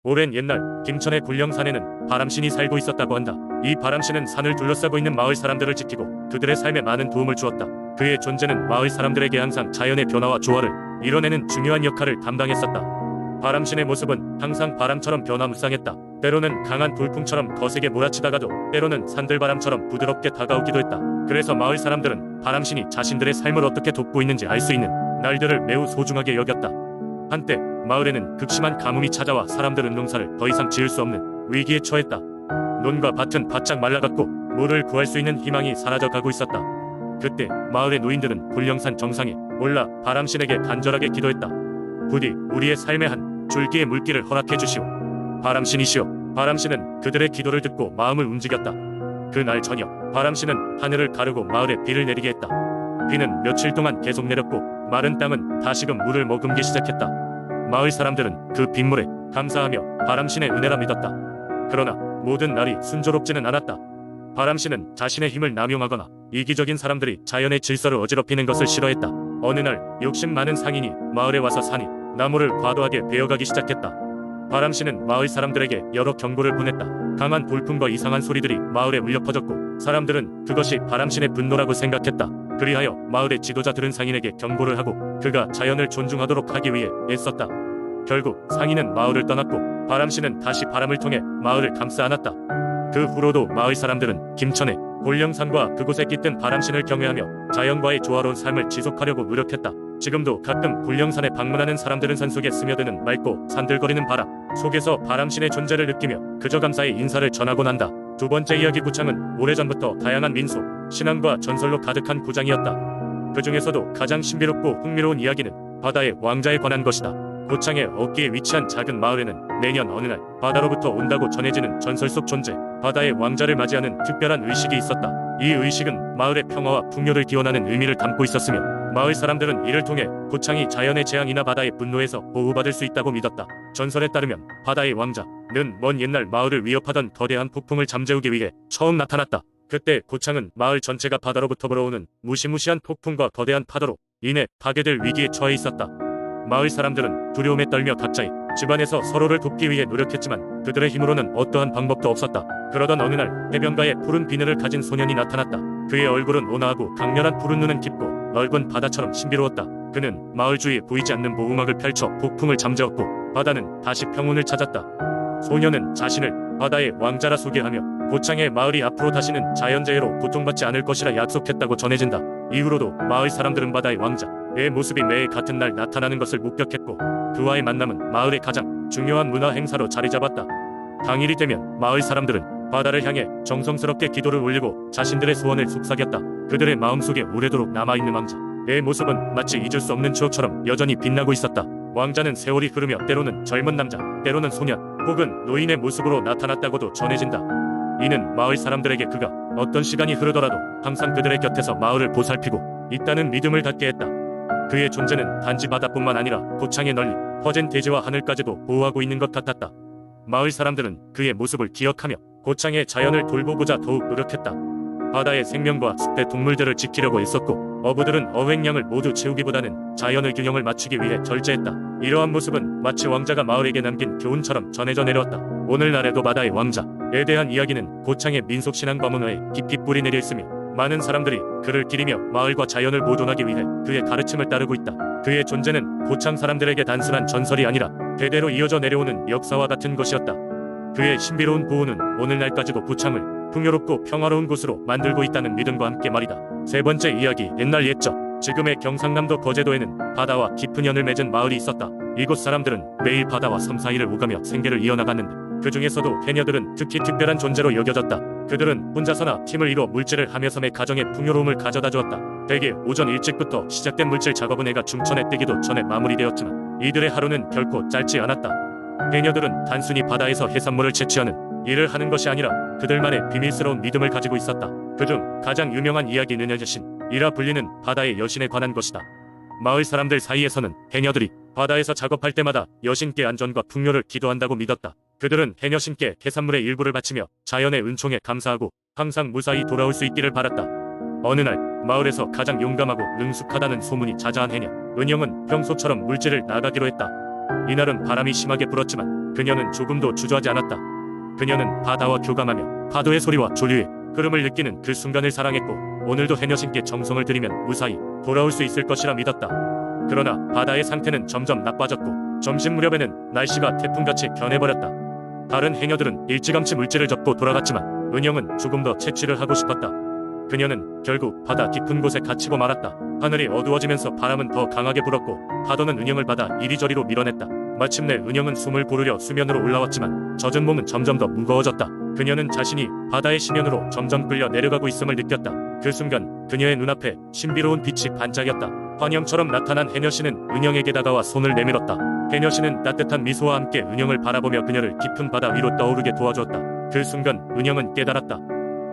오랜 옛날 김천의 굴령산에는 바람신이 살고 있었다고 한다. 이 바람신은 산을 둘러싸고 있는 마을 사람들을 지키고 그들의 삶에 많은 도움을 주었다. 그의 존재는 마을 사람들에게 항상 자연의 변화와 조화를 이뤄내는 중요한 역할을 담당했었다. 바람신의 모습은 항상 바람처럼 변화무쌍했다. 때로는 강한 돌풍처럼 거세게 몰아치다가도 때로는 산들바람처럼 부드럽게 다가오기도 했다. 그래서 마을 사람들은 바람신이 자신들의 삶을 어떻게 돕고 있는지 알 수 있는 날들을 매우 소중하게 여겼다. 한때 마을에는 극심한 가뭄이 찾아와 사람들은 농사를 더 이상 지을 수 없는 위기에 처했다. 논과 밭은 바짝 말라갔고 물을 구할 수 있는 희망이 사라져가고 있었다. 그때 마을의 노인들은 굴령산 정상에 올라 바람신에게 간절하게 기도했다. 부디 우리의 삶에 한 줄기의 물길을 허락해 주시오. 바람신이시여. 바람신은 그들의 기도를 듣고 마음을 움직였다. 그날 저녁 바람신은 하늘을 가르고 마을에 비를 내리게 했다. 비는 며칠 동안 계속 내렸고 마른 땅은 다시금 물을 머금기 시작했다. 마을 사람들은 그 빗물에 감사하며 바람신의 은혜라 믿었다. 그러나 모든 날이 순조롭지는 않았다. 바람신은 자신의 힘을 남용하거나 이기적인 사람들이 자연의 질서를 어지럽히는 것을 싫어했다. 어느 날 욕심 많은 상인이 마을에 와서 산이 나무를 과도하게 베어가기 시작했다. 바람신은 마을 사람들에게 여러 경고를 보냈다. 강한 돌풍과 이상한 소리들이 마을에 울려 퍼졌고 사람들은 그것이 바람신의 분노라고 생각했다. 그리하여 마을의 지도자들은 상인에게 경고를 하고 그가 자연을 존중하도록 하기 위해 애썼다. 결국 상인은 마을을 떠났고 바람신은 다시 바람을 통해 마을을 감싸 안았다. 그 후로도 마을 사람들은 김천의 굴령산과 그곳에 깃든 바람신을 경외하며 자연과의 조화로운 삶을 지속하려고 노력했다. 지금도 가끔 굴령산에 방문하는 사람들은 산속에 스며드는 맑고 산들거리는 바람 속에서 바람신의 존재를 느끼며 그저 감사의 인사를 전하곤 한다. 두 번째 이야기 고창은 오래전부터 다양한 민속, 신앙과 전설로 가득한 고장이었다. 그 중에서도 가장 신비롭고 흥미로운 이야기는 바다의 왕자에 관한 것이다. 고창의 어귀에 위치한 작은 마을에는 매년 어느 날 바다로부터 온다고 전해지는 전설 속 존재 바다의 왕자를 맞이하는 특별한 의식이 있었다. 이 의식은 마을의 평화와 풍요를 기원하는 의미를 담고 있었으며 마을 사람들은 이를 통해 고창이 자연의 재앙이나 바다의 분노에서 보호받을 수 있다고 믿었다. 전설에 따르면 바다의 왕자는 먼 옛날 마을을 위협하던 거대한 폭풍을 잠재우기 위해 처음 나타났다. 그때 고창은 마을 전체가 바다로부터 불어오는 무시무시한 폭풍과 거대한 파도로 인해 파괴될 위기에 처해 있었다. 마을 사람들은 두려움에 떨며 각자의 집안에서 서로를 돕기 위해 노력했지만 그들의 힘으로는 어떠한 방법도 없었다. 그러던 어느 날 해변가에 푸른 비늘을 가진 소년이 나타났다. 그의 얼굴은 온화하고 강렬한 푸른 눈은 깊고 넓은 바다처럼 신비로웠다. 그는 마을 주위에 보이지 않는 모음악을 펼쳐 폭풍을 잠재웠고 바다는 다시 평온을 찾았다. 소년은 자신을 바다의 왕자라 소개하며 고창의 마을이 앞으로 다시는 자연재해로 고통받지 않을 것이라 약속했다고 전해진다. 이후로도 마을 사람들은 바다의 왕자의 모습이 매해 같은 날 나타나는 것을 목격했고 그와의 만남은 마을의 가장 중요한 문화 행사로 자리 잡았다. 당일이 되면 마을 사람들은 바다를 향해 정성스럽게 기도를 올리고 자신들의 소원을 속삭였다. 그들의 마음속에 오래도록 남아있는 왕자의 모습은 마치 잊을 수 없는 추억처럼 여전히 빛나고 있었다. 왕자는 세월이 흐르며 때로는 젊은 남자, 때로는 소년, 혹은 노인의 모습으로 나타났다고도 전해진다. 이는 마을 사람들에게 그가 어떤 시간이 흐르더라도 항상 그들의 곁에서 마을을 보살피고 있다는 믿음을 갖게 했다. 그의 존재는 단지 바다뿐만 아니라 고창에 널리 퍼진 대지와 하늘까지도 보호하고 있는 것 같았다. 마을 사람들은 그의 모습을 기억하며 고창의 자연을 돌보고자 더욱 노력했다. 바다의 생명과 숲의 동물들을 지키려고 애썼고 어부들은 어획량을 모두 채우기보다는 자연의 균형을 맞추기 위해 절제했다. 이러한 모습은 마치 왕자가 마을에게 남긴 교훈처럼 전해져 내려왔다. 오늘날에도 바다의 왕자에 대한 이야기는 고창의 민속신앙과 문화에 깊이 뿌리 내려 있으며 많은 사람들이 그를 기리며 마을과 자연을 보존하기 위해 그의 가르침을 따르고 있다. 그의 존재는 고창 사람들에게 단순한 전설이 아니라 대대로 이어져 내려오는 역사와 같은 것이었다. 그의 신비로운 보호는 오늘날까지도 고창을 풍요롭고 평화로운 곳으로 만들고 있다는 믿음과 함께 말이다. 세 번째 이야기, 옛날 옛적 지금의 경상남도 거제도에는 바다와 깊은 연을 맺은 마을이 있었다. 이곳 사람들은 매일 바다와 섬 사이를 오가며 생계를 이어나갔는데 그 중에서도 해녀들은 특히 특별한 존재로 여겨졌다. 그들은 혼자서나 팀을 이뤄 물질을 하며 섬의 가정에 풍요로움을 가져다 주었다. 대개 오전 일찍부터 시작된 물질 작업은 해가 중천에 뜨기도 전에 마무리되었지만 이들의 하루는 결코 짧지 않았다. 해녀들은 단순히 바다에서 해산물을 채취하는 일을 하는 것이 아니라 그들만의 비밀스러운 믿음을 가지고 있었다. 그중 가장 유명한 이야기는 여신이라 불리는 바다의 여신에 관한 것이다. 마을 사람들 사이에서는 해녀들이 바다에서 작업할 때마다 여신께 안전과 풍요를 기도한다고 믿었다. 그들은 해녀신께 해산물의 일부를 바치며 자연의 은총에 감사하고 항상 무사히 돌아올 수 있기를 바랐다. 어느 날 마을에서 가장 용감하고 능숙하다는 소문이 자자한 해녀 은영은 평소처럼 물질을 나가기로 했다. 이날은 바람이 심하게 불었지만 그녀는 조금도 주저하지 않았다. 그녀는 바다와 교감하며 파도의 소리와 조류의 흐름을 느끼는 그 순간을 사랑했고 오늘도 해녀신께 정성을 들이면 무사히 돌아올 수 있을 것이라 믿었다. 그러나 바다의 상태는 점점 나빠졌고 점심 무렵에는 날씨가 태풍같이 변해버렸다. 다른 해녀들은 일찌감치 물질을 접고 돌아갔지만 은영은 조금 더 채취를 하고 싶었다. 그녀는 결국 바다 깊은 곳에 갇히고 말았다. 하늘이 어두워지면서 바람은 더 강하게 불었고 파도는 은영을 받아 이리저리로 밀어냈다. 마침내 은영은 숨을 고르려 수면으로 올라왔지만 젖은 몸은 점점 더 무거워졌다. 그녀는 자신이 바다의 심연으로 점점 끌려 내려가고 있음을 느꼈다. 그 순간 그녀의 눈앞에 신비로운 빛이 반짝였다. 환영처럼 나타난 해녀씨는 은영에게 다가와 손을 내밀었다. 해녀씨는 따뜻한 미소와 함께 은영을 바라보며 그녀를 깊은 바다 위로 떠오르게 도와주었다. 그 순간 은영은 깨달았다.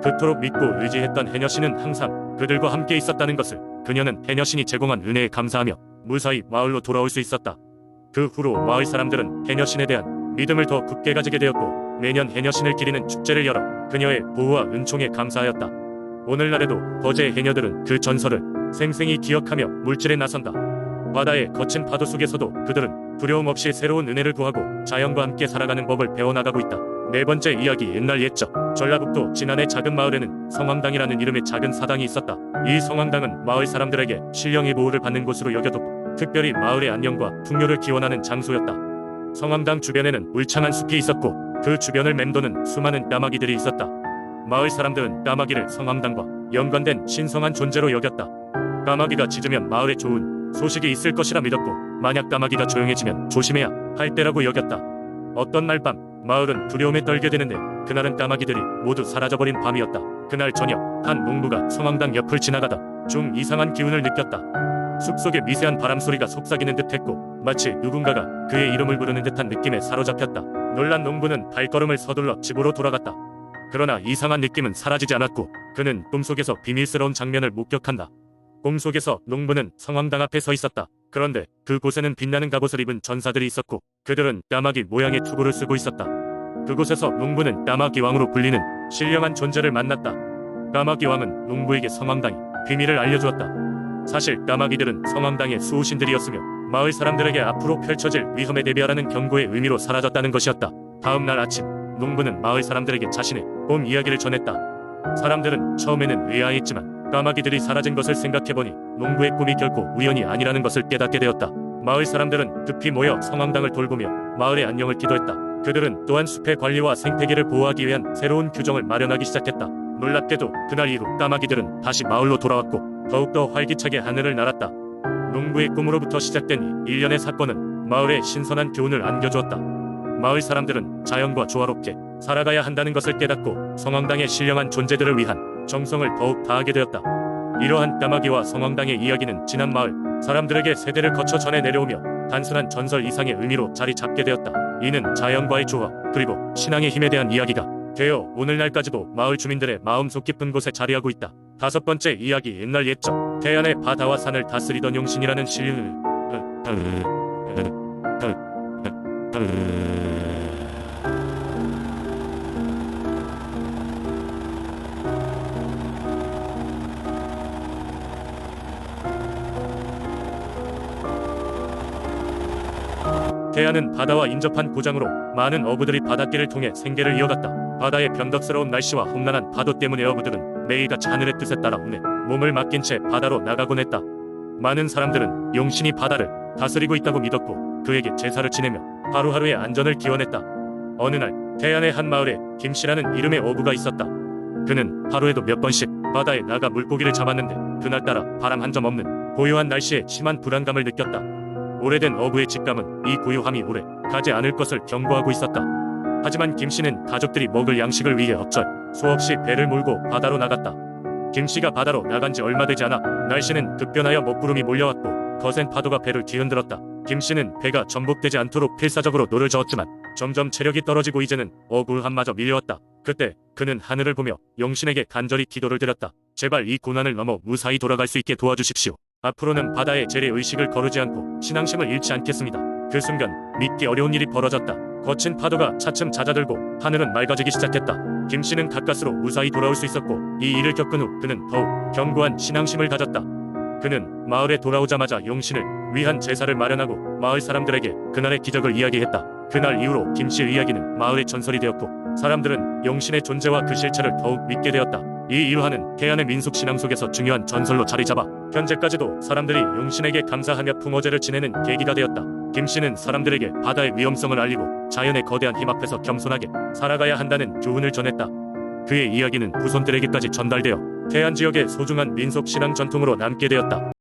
그토록 믿고 의지했던 해녀씨는 항상 그들과 함께 있었다는 것을. 그녀는 해녀신이 제공한 은혜에 감사하며 무사히 마을로 돌아올 수 있었다. 그 후로 마을 사람들은 해녀신에 대한 믿음을 더 굳게 가지게 되었고 매년 해녀신을 기리는 축제를 열어 그녀의 보호와 은총에 감사하였다. 오늘날에도 거제 해녀들은 그 전설을 생생히 기억하며 물질에 나선다. 바다의 거친 파도 속에서도 그들은 두려움 없이 새로운 은혜를 구하고 자연과 함께 살아가는 법을 배워나가고 있다. 네 번째 이야기. 옛날 옛적 전라북도 진안의 작은 마을에는 성황당이라는 이름의 작은 사당이 있었다. 이 성황당은 마을 사람들에게 신령의 보호를 받는 곳으로 여겨졌고 특별히 마을의 안녕과 풍요를 기원하는 장소였다. 성황당 주변에는 울창한 숲이 있었고 그 주변을 맴도는 수많은 까마귀들이 있었다. 마을 사람들은 까마귀를 성황당과 연관된 신성한 존재로 여겼다. 까마귀가 짖으면 마을에 좋은 소식이 있을 것이라 믿었고 만약 까마귀가 조용해지면 조심해야 할 때라고 여겼다. 어떤 날 밤 마을은 두려움에 떨게 되는데 그날은 까마귀들이 모두 사라져버린 밤이었다. 그날 저녁 한 농부가 성황당 옆을 지나가다 좀 이상한 기운을 느꼈다. 숲속에 미세한 바람소리가 속삭이는 듯했고 마치 누군가가 그의 이름을 부르는 듯한 느낌에 사로잡혔다. 놀란 농부는 발걸음을 서둘러 집으로 돌아갔다. 그러나 이상한 느낌은 사라지지 않았고 그는 꿈속에서 비밀스러운 장면을 목격한다. 꿈속에서 농부는 성황당 앞에 서 있었다. 그런데 그곳에는 빛나는 갑옷을 입은 전사들이 있었고 그들은 까마귀 모양의 투구를 쓰고 있었다. 그곳에서 농부는 까마귀왕으로 불리는 신령한 존재를 만났다. 까마귀왕은 농부에게 성황당의 비밀을 알려주었다. 사실 까마귀들은 성황당의 수호신들이었으며 마을 사람들에게 앞으로 펼쳐질 위험에 대비하라는 경고의 의미로 사라졌다는 것이었다. 다음 날 아침 농부는 마을 사람들에게 자신의 꿈 이야기를 전했다. 사람들은 처음에는 의아했지만 까마귀들이 사라진 것을 생각해보니 농부의 꿈이 결코 우연이 아니라는 것을 깨닫게 되었다. 마을 사람들은 급히 모여 성황당을 돌보며 마을의 안녕을 기도했다. 그들은 또한 숲의 관리와 생태계를 보호하기 위한 새로운 규정을 마련하기 시작했다. 놀랍게도 그날 이후 까마귀들은 다시 마을로 돌아왔고 더욱더 활기차게 하늘을 날았다. 농부의 꿈으로부터 시작된 이 일련의 사건은 마을에 신선한 교훈을 안겨주었다. 마을 사람들은 자연과 조화롭게 살아가야 한다는 것을 깨닫고 성황당의 신령한 존재들을 위한 정성을 더욱 다하게 되었다. 이러한 까마귀와 성황당의 이야기는 지난 마을 사람들에게 세대를 거쳐 전해 내려오며 단순한 전설 이상의 의미로 자리 잡게 되었다. 이는 자연과의 조화 그리고 신앙의 힘에 대한 이야기가 되어 오늘날까지도 마을 주민들의 마음속 깊은 곳에 자리하고 있다. 다섯 번째 이야기. 옛날 옛적 태안의 바다와 산을 다스리던 용신이라는 태안은 바다와 인접한 고장으로 많은 어부들이 바닷길을 통해 생계를 이어갔다. 바다의 변덕스러운 날씨와 험난한 파도 때문에 어부들은 매일같이 하늘의 뜻에 따라 운에 몸을 맡긴 채 바다로 나가곤 했다. 많은 사람들은 용신이 바다를 다스리고 있다고 믿었고 그에게 제사를 지내며 하루하루의 안전을 기원했다. 어느 날 태안의 한 마을에 김씨라는 이름의 어부가 있었다. 그는 하루에도 몇 번씩 바다에 나가 물고기를 잡았는데 그날따라 바람 한 점 없는 고요한 날씨에 심한 불안감을 느꼈다. 오래된 어부의 직감은 이 고요함이 오래 가지 않을 것을 경고하고 있었다. 하지만 김씨는 가족들이 먹을 양식을 위해 어쩔 수 없이 배를 몰고 바다로 나갔다. 김씨가 바다로 나간 지 얼마 되지 않아 날씨는 급변하여 먹구름이 몰려왔고 거센 파도가 배를 뒤흔들었다. 김씨는 배가 전복되지 않도록 필사적으로 노를 저었지만 점점 체력이 떨어지고 이제는 어부함마저 밀려왔다. 그때 그는 하늘을 보며 용신에게 간절히 기도를 드렸다. 제발 이 고난을 넘어 무사히 돌아갈 수 있게 도와주십시오. 앞으로는 바다에 재래 의식을 거르지 않고 신앙심을 잃지 않겠습니다. 그 순간 믿기 어려운 일이 벌어졌다. 거친 파도가 차츰 잦아들고 하늘은 맑아지기 시작했다. 김씨는 가까스로 무사히 돌아올 수 있었고 이 일을 겪은 후 그는 더욱 견고한 신앙심을 가졌다. 그는 마을에 돌아오자마자 용신을 위한 제사를 마련하고 마을 사람들에게 그날의 기적을 이야기했다. 그날 이후로 김씨의 이야기는 마을의 전설이 되었고 사람들은 용신의 존재와 그 실체를 더욱 믿게 되었다. 이 일화는 태안의 민속 신앙 속에서 중요한 전설로 자리 잡아 현재까지도 사람들이 용신에게 감사하며 풍어제를 지내는 계기가 되었다. 김씨는 사람들에게 바다의 위험성을 알리고 자연의 거대한 힘 앞에서 겸손하게 살아가야 한다는 교훈을 전했다. 그의 이야기는 후손들에게까지 전달되어 태안 지역의 소중한 민속 신앙 전통으로 남게 되었다.